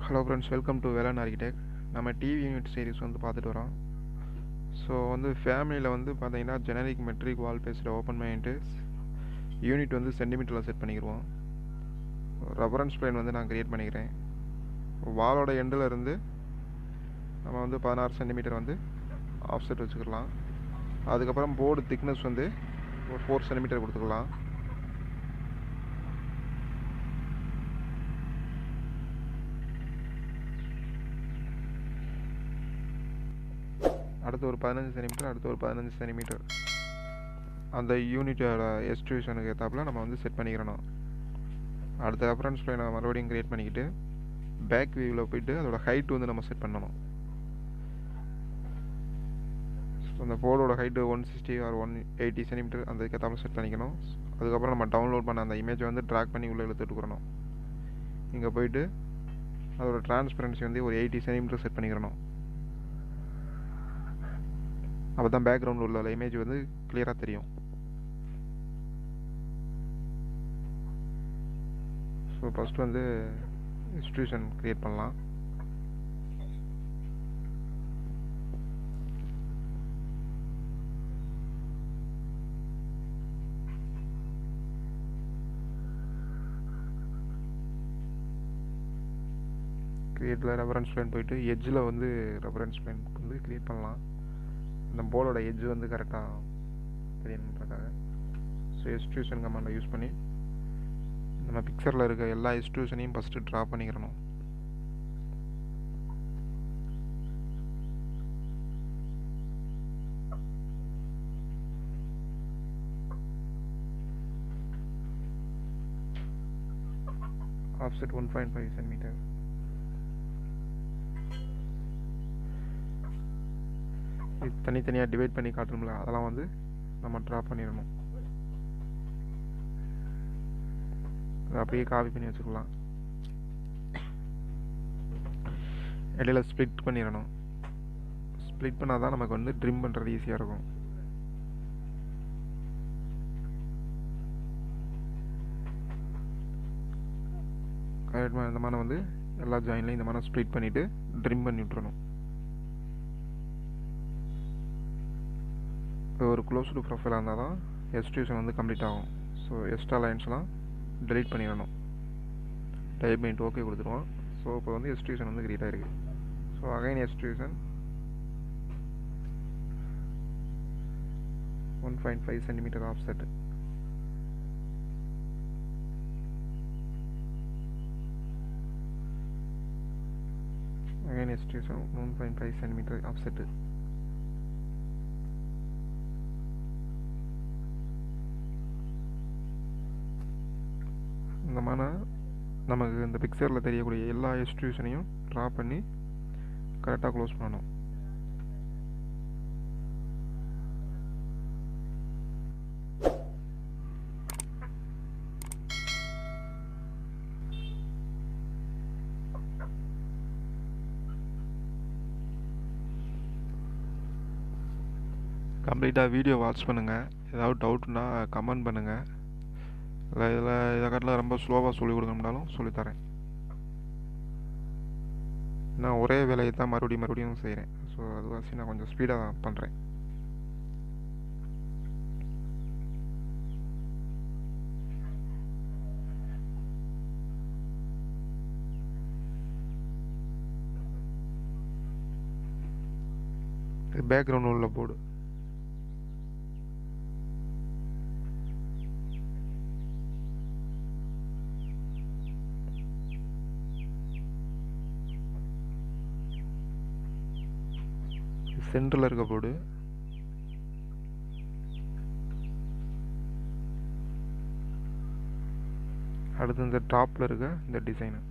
Hello friends, welcome to Velan architect. நம்ம TV unit series வந்து பார்த்துட்டு வரோம். ஸோ வந்து ஃபேமிலியில் வந்து பார்த்தீங்கன்னா ஜெனரிக் மெட்ரிக் வால் பேஸில் ஓப்பன் பண்ணிட்டு யூனிட் வந்து சென்டிமீட்டரில் செட் பண்ணிக்கிடுவோம். ரெஃபரன்ஸ் பிளேன் வந்து நான் க்ரியேட் பண்ணிக்கிறேன். வாலோட எண்டில் இருந்து நம்ம வந்து 16 சென்டிமீட்டர் வந்து ஆஃப்செட் வச்சுக்கலாம். அதுக்கப்புறம் போர்டு திக்னஸ் வந்து ஒரு 4 சென்டிமீட்டர் கொடுத்துக்கலாம். அடுத்து ஒரு 15 சென்டிமீட்டர், அடுத்து ஒரு 15 சென்டிமீட்டர் அந்த யூனிட்டோட எக்ஸ்ட்ரூஷனுக்கு ஏற்றாப்புல நம்ம வந்து செட் பண்ணிக்கிறணும். அடுத்த ரெஃபரன்ஸ் பிளேனை மறுபடியும் க்ரியேட் பண்ணிக்கிட்டு பேக் வியூவில் போய்ட்டு அதோட ஹைட் வந்து நம்ம செட் பண்ணணும். அந்த போர்டோட ஹைட்டு 160 ஆர் 180 சென்டிமீட்டர் அந்த ஏற்றாப்புல செட் பண்ணிக்கணும். அதுக்கப்புறம் நம்ம டவுன்லோட் பண்ண அந்த இமேஜை வந்து ட்ராக் பண்ணி உள்ளே இழுத்துட்டுக்கிறணும். இங்கே போய்ட்டு அதோட டிரான்ஸ்பரன்சி வந்து ஒரு 80 சென்டிமீட்டர் செட் பண்ணிக்கிறணும். அப்போ தான் பேக்ரவுண்டில் உள்ள இமேஜ் வந்து கிளியராக தெரியும். ஸோ ஃபஸ்ட்டு வந்து எக்ஸ்ட்ரூஷன் க்ரியேட் பண்ணலாம். க்ரியேட்டில் ரெஃபரன்ஸ் பிளேன் போய்ட்டு எட்ஜில் வந்து ரெஃபரன்ஸ் பிளேன் வந்து க்ரியேட் பண்ணலாம். அந்த போர்டோட எட்ஜ் வந்து கரெக்டாக தெரியணுன்றக்காக. ஸோ எக்ஸ்ட்ரூஷன் கமாண்டை யூஸ் பண்ணி நம்ம பிக்சரில் இருக்க எல்லா எக்ஸ்ட்ரூஷனையும் ஃபஸ்ட்டு ட்ரா பண்ணிக்கிறணும். Offset 1.5 centimetre. இது தனித்தனியாக டிவைட் பண்ணி காட்டணும்ல, அதெல்லாம் வந்து நம்ம ட்ரா பண்ணிடணும். அதை அப்படியே காப்பி பண்ணி வச்சுக்கலாம். இடையில ஸ்ப்ளிட் பண்ணிடணும். ஸ்ப்ளிட் பண்ணால் தான் நமக்கு வந்து ட்ரிம் பண்ணுறது ஈஸியாக இருக்கும். கரெக்டாக இந்த மாதிரி வந்து எல்லா ஜாயின்லையும் இந்த மாதிரி ஸ்ப்ளிட் பண்ணிவிட்டு ட்ரிம் பண்ணி விட்டுறணும். ஒரு க்ளோஸ்டு ப்ரொஃபைலாக இருந்தால் தான் எக்ஸ்ட்ரூஷன் வந்து கம்ப்ளீட் ஆகும். ஸோ எக்ஸ்ட்ரா லைன்ஸ்லாம் டெலீட் பண்ணிடணும். டைப் பண்ணிட்டு ஓகே கொடுத்துருவோம். ஸோ இப்போ வந்து எக்ஸ்ட்ரூஷன் வந்து க்ரியேட் ஆகிருக்கு. So again extrusion 1.5 centimetre offset. Again extrusion 1.5 centimetre offset. இந்த மாதிரி நமக்கு இந்த பிக்சரில் தெரியக்கூடிய எல்லா எக்ஸ்ட்ரூஷனையும் ட்ரா பண்ணி கரெக்டாக க்ளோஸ் பண்ணணும். கம்ப்ளீட்டாக வீடியோ வாட்ச் பண்ணுங்கள். ஏதாவது டவுட்னா கமெண்ட் பண்ணுங்கள். இல்லை இதை காட்டில் ரொம்ப ஸ்லோவாக சொல்லிக் கொடுக்கணும்னாலும் சொல்லித்தரேன். நான் ஒரே வேலையை தான் மறுபடியும் செய்கிறேன். ஸோ அதுவாசி நான் கொஞ்சம் ஸ்பீடாக தான் பண்ணுறேன். இது பேக்ரவுண்ட் உள்ள போர்டு. சென்டரில் இருக்க போர்டு. அடுத்து இந்த டாப்பில் இருக்க இந்த டிசைனு.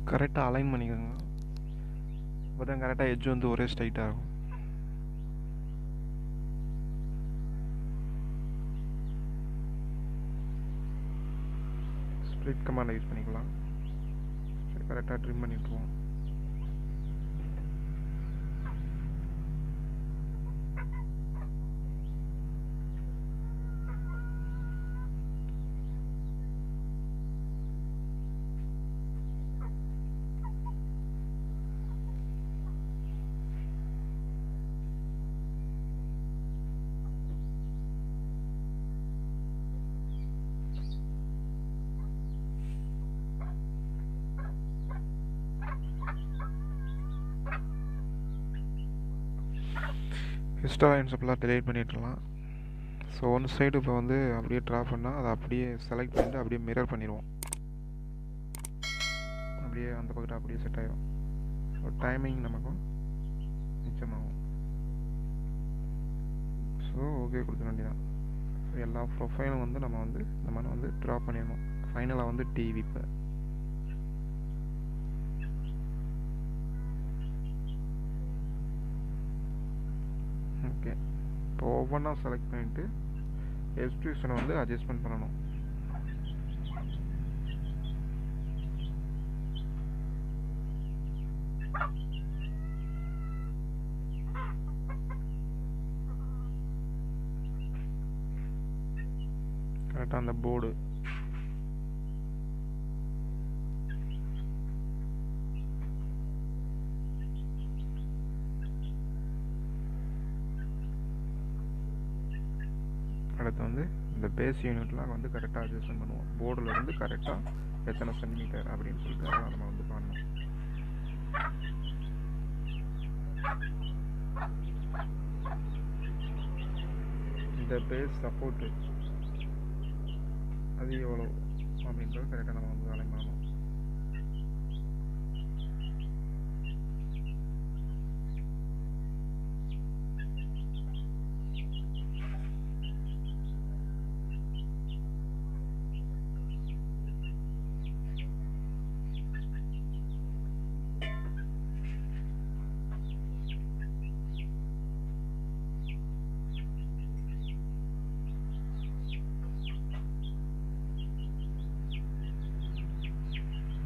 கரெக்டாக அலைன் பண்ணிக்கோங்க. அப்போ தான் கரெக்டாக எட்ஜ் வந்து ஒரே ஸ்ட்ரைட்டாக இருக்கும். ஸ்ப்ளிட் கமாண்டை யூஸ் பண்ணிக்கலாம். சரி, கரெக்டாக ட்ரிம் பண்ணிட்டுருவோம். எக்ஸ்ட்ரா லைன்ஸ் அப்படிலாம் டெலீட் பண்ணிடலாம். ஸோ ஒன் சைடு இப்போ வந்து அப்படியே ட்ரா பண்ணால் அதை அப்படியே செலக்ட் பண்ணிட்டு அப்படியே மிரர் பண்ணிடுவோம். அப்படியே அந்த பக்கத்தில் அப்படியே செட் ஆகிடும். ஸோ டைமிங் நமக்கும் மிச்சமாகும். ஸோ ஓகே கொடுக்க வேண்டியதான். ஸோ எல்லா ப்ரொஃபைலும் வந்து நம்ம வந்து ட்ரா பண்ணிடணும். ஃபைனலாக வந்து டிவி இப்போ ஓகே. இப்போ ஒவ்வொன்றா செலக்ட் பண்ணிவிட்டு எக்ஸ்ட்ரூஷனை வந்து அட்ஜஸ்ட்மெண்ட் பண்ணணும். கரெக்டாக அந்த போர்டு அடுத்து வந்து இந்த பேஸ் யூனிட்லாம் வந்து கரெக்டாக அட்ஜஸ்ட்மெண்ட் பண்ணுவோம். போர்டில் இருந்து கரெக்டாக எத்தனை சென்டிமீட்டர் அப்படின்னு சொல்லிட்டு அதெல்லாம் நம்ம வந்து பண்ணணும். இந்த பேஸ் சப்போர்ட்டு அது எவ்வளோ அப்படின்றது கரெக்டாக நம்ம வந்து அலைன் பண்ணணும்.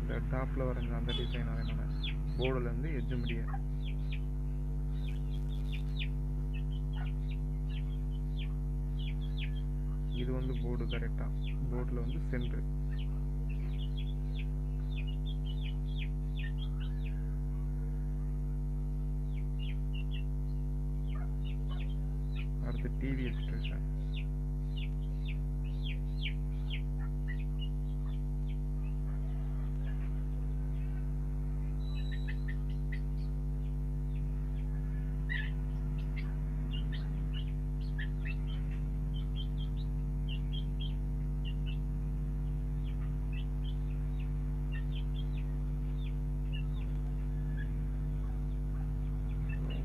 இந்த டாப்பில் வரைஞ்ச அந்த டிசைன் அலைன் பண்ண போர்டுலேருந்து எட்ஜு முடிய இது வந்து போர்டு கரெக்டாக போர்டில் வந்து சென்ட்ரு அடுத்து டிவி எக்ஸ்ட்ரூஷன்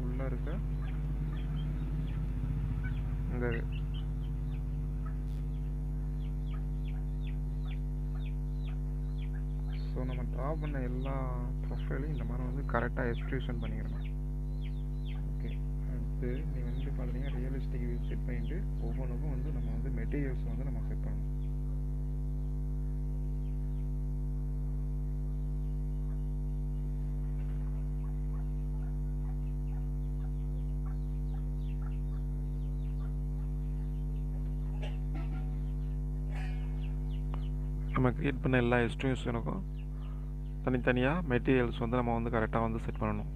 உள்ள இருக்க இந்த ஸோ நம்ம ட்ரா பண்ண எல்லா ப்ரொஃபைலையும் இந்த மாதிரி வந்து கரெக்டாக எக்ஸ்ட்ரூஷன் பண்ணிக்கிறணும். ஓகே. அடுத்து நீங்கள் வந்து பார்த்தீங்கன்னா ரியலிஸ்டிக் வியூ செட் பண்ணிட்டு ஒவ்வொன்றுக்கும் வந்து நம்ம வந்து மெட்டீரியல்ஸ் வந்து நம்ம செட் பண்ணணும். நம்ம க்ரியேட் பண்ண எல்லா எக்ஸ்ட்ரூஷனுக்கும் தனித்தனியாக மெட்டீரியல்ஸ் வந்து நம்ம வந்து கரெக்டாக வந்து செட் பண்ணணும்.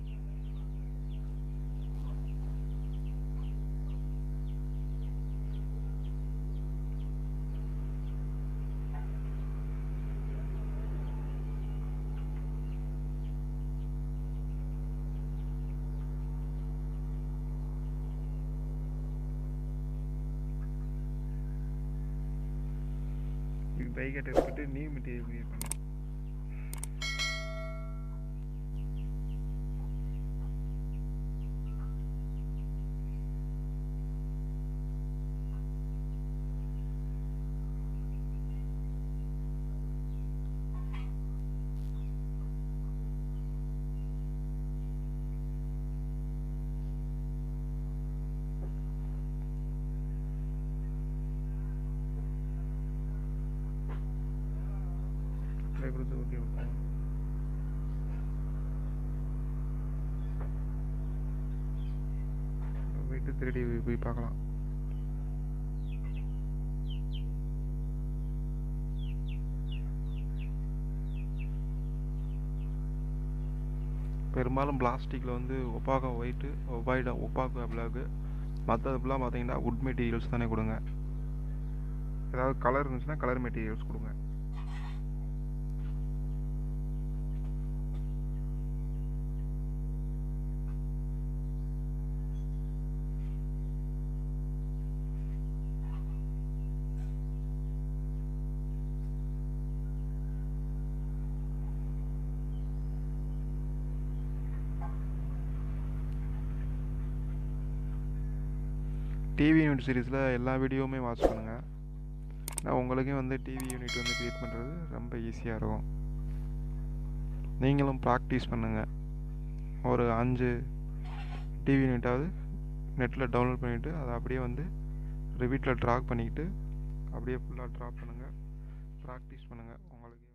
பைக்கெட் எடுத்துட்டு நியூ மெட்டீரியல் க்ரியேட் பண்ணணும். அப்ளை கொடுத்து ஓகே கொடுப்போம். போயிட்டு 3D போய் பார்க்கலாம். பெரும்பாலும் பிளாஸ்டிக்கில் வந்து ஒப்பாகா ஒயிட்டு ஒப்பாகா பிளாக்கு, மற்றதுலாம் பார்த்தீங்கன்னா வுட் மெட்டீரியல்ஸ் தானே கொடுங்க. ஏதாவது கலர் இருந்துச்சுன்னா கலர் மெட்டீரியல்ஸ் கொடுங்க. டிவி யூனிட் சீரீஸில் எல்லா வீடியோவுமே வாட்ச் பண்ணுங்கள். நான் உங்களுக்கே வந்து டிவி யூனிட் வந்து க்ரியேட் பண்ணுறது ரொம்ப ஈஸியாக இருக்கும். நீங்களும் ப்ராக்டிஸ் பண்ணுங்கள். ஒரு 5 டிவி யூனிட்டாவது நெட்டில் டவுன்லோட் பண்ணிவிட்டு அதை அப்படியே வந்து ரிவிட்டில் ட்ராக் பண்ணிக்கிட்டு அப்படியே ஃபுல்லாக ட்ரா பண்ணுங்கள். ப்ராக்டிஸ் பண்ணுங்கள். உங்களுக்கு